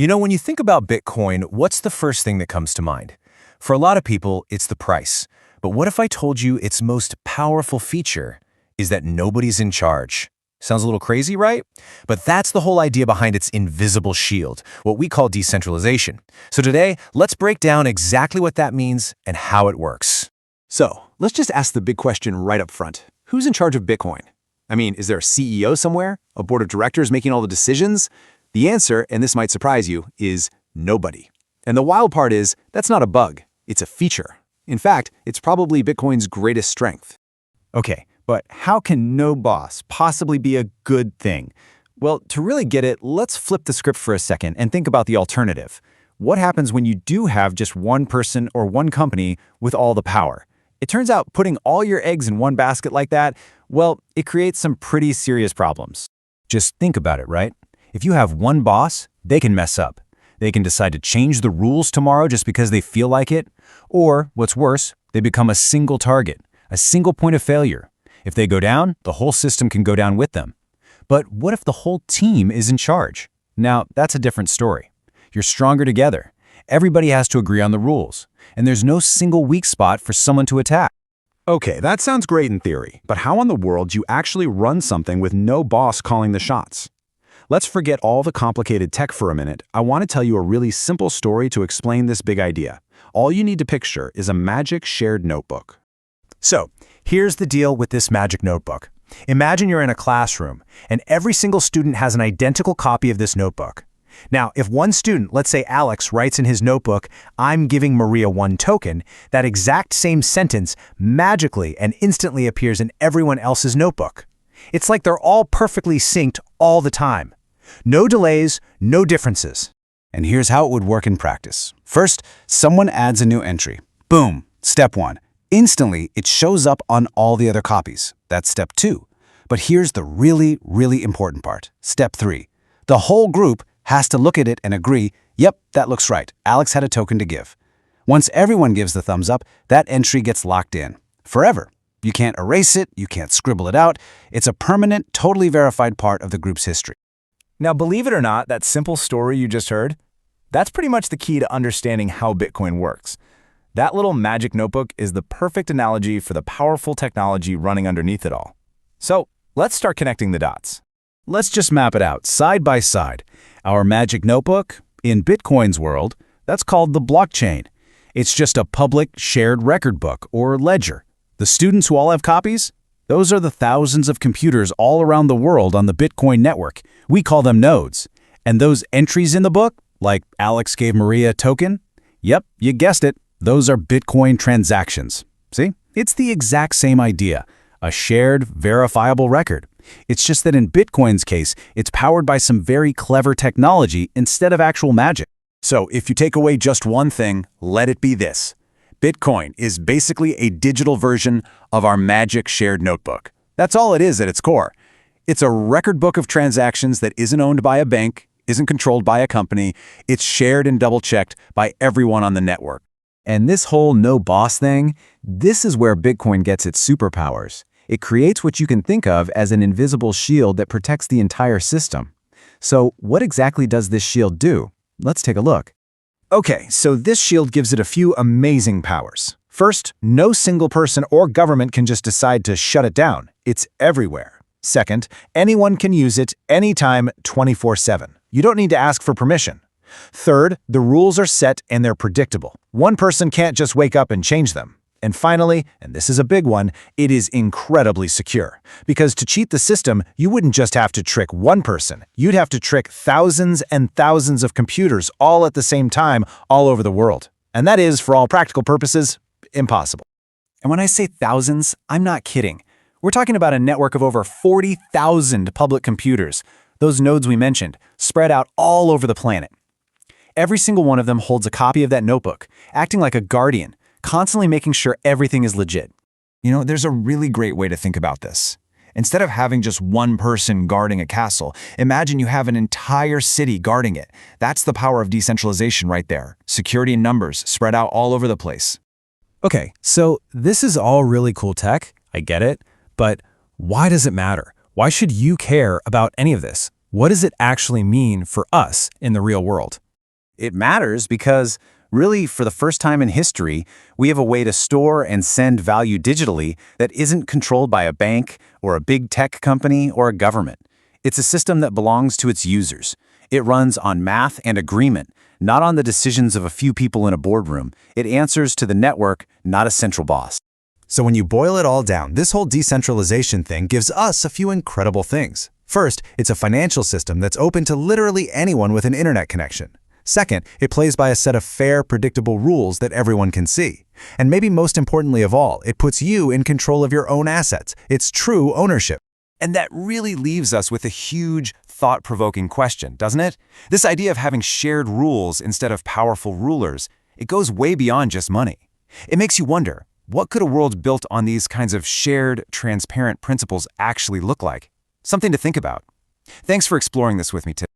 When you think about Bitcoin, what's the first thing that comes to mind? For a lot of people, it's the price. But what if I told you its most powerful feature is that nobody's in charge? Sounds a little crazy, right? But that's the whole idea behind its invisible shield, what we call decentralization. So today, let's break down exactly what that means and how it works. So, let's just ask the big question right up front. Who's in charge of Bitcoin? I mean, is there a CEO somewhere? A board of directors making all the decisions? The answer, and this might surprise you, is nobody. And the wild part is, that's not a bug. It's a feature. In fact, it's probably Bitcoin's greatest strength. Okay, but how can no boss possibly be a good thing? Well, to really get it, let's flip the script for a second and think about the alternative. What happens when you do have just one person or one company with all the power? It turns out putting all your eggs in one basket like that, well, it creates some pretty serious problems. Just think about it, right? If you have one boss, they can mess up. They can decide to change the rules tomorrow just because they feel like it. Or, what's worse, they become a single target, a single point of failure. If they go down, the whole system can go down with them. But what if the whole team is in charge? Now, that's a different story. You're stronger together. Everybody has to agree on the rules, and there's no single weak spot for someone to attack. Okay, that sounds great in theory, but how in the world do you actually run something with no boss calling the shots? Let's forget all the complicated tech for a minute. I want to tell you a really simple story to explain this big idea. All you need to picture is a magic shared notebook. So, here's the deal with this magic notebook. Imagine you're in a classroom, and every single student has an identical copy of this notebook. Now, if one student, let's say Alex, writes in his notebook, "I'm giving Maria 1 token," that exact same sentence magically and instantly appears in everyone else's notebook. It's like they're all perfectly synced all the time. No delays, no differences. And here's how it would work in practice. First, someone adds a new entry. Boom, step 1. Instantly, it shows up on all the other copies. That's step 2. But here's the really important part. Step 3. The whole group has to look at it and agree, yep, that looks right. Alex had a token to give. Once everyone gives the thumbs up, that entry gets locked in. Forever. You can't erase it, you can't scribble it out. It's a permanent, totally verified part of the group's history. Now, believe it or not, that simple story you just heard, that's pretty much the key to understanding how Bitcoin works. That little magic notebook is the perfect analogy for the powerful technology running underneath it all. So, let's start connecting the dots. Let's just map it out, side by side. Our magic notebook, in Bitcoin's world, that's called the blockchain. It's just a public shared record book or ledger. The students who all have copies? Those are the thousands of computers all around the world on the Bitcoin network. We call them nodes. And those entries in the book, like Alex gave Maria a token? Yep, you guessed it. Those are Bitcoin transactions. See? It's the exact same idea. A shared, verifiable record. It's just that in Bitcoin's case, it's powered by some very clever technology instead of actual magic. So, if you take away just one thing, let it be this. Bitcoin is basically a digital version of our magic shared notebook. That's all it is at its core. It's a record book of transactions that isn't owned by a bank, isn't controlled by a company. It's shared and double-checked by everyone on the network. And this whole no boss thing, this is where Bitcoin gets its superpowers. It creates what you can think of as an invisible shield that protects the entire system. So what exactly does this shield do? Let's take a look. Okay, so this shield gives it a few amazing powers. First, no single person or government can just decide to shut it down. It's everywhere. Second, anyone can use it anytime, 24/7. You don't need to ask for permission. Third, the rules are set and they're predictable. One person can't just wake up and change them. And finally, and this is a big one, it is incredibly secure. Because to cheat the system, you wouldn't just have to trick one person. You'd have to trick thousands and thousands of computers all at the same time all over the world. And that is, for all practical purposes, impossible. And when I say thousands, I'm not kidding. We're talking about a network of over 40,000 public computers, those nodes we mentioned, spread out all over the planet. Every single one of them holds a copy of that notebook, acting like a guardian, constantly making sure everything is legit. There's a really great way to think about this. Instead of having just one person guarding a castle, imagine you have an entire city guarding it. That's the power of decentralization right there. Security in numbers spread out all over the place. Okay, so this is all really cool tech, I get it, but why does it matter? Why should you care about any of this? What does it actually mean for us in the real world? It matters because, really, for the first time in history, we have a way to store and send value digitally that isn't controlled by a bank or a big tech company or a government. It's a system that belongs to its users. It runs on math and agreement, not on the decisions of a few people in a boardroom. It answers to the network, not a central boss. So when you boil it all down, this whole decentralization thing gives us a few incredible things. First, it's a financial system that's open to literally anyone with an internet connection. Second, it plays by a set of fair, predictable rules that everyone can see. And maybe most importantly of all, it puts you in control of your own assets. It's true ownership. And that really leaves us with a huge, thought-provoking question, doesn't it? This idea of having shared rules instead of powerful rulers, it goes way beyond just money. It makes you wonder, what could a world built on these kinds of shared, transparent principles actually look like? Something to think about. Thanks for exploring this with me today.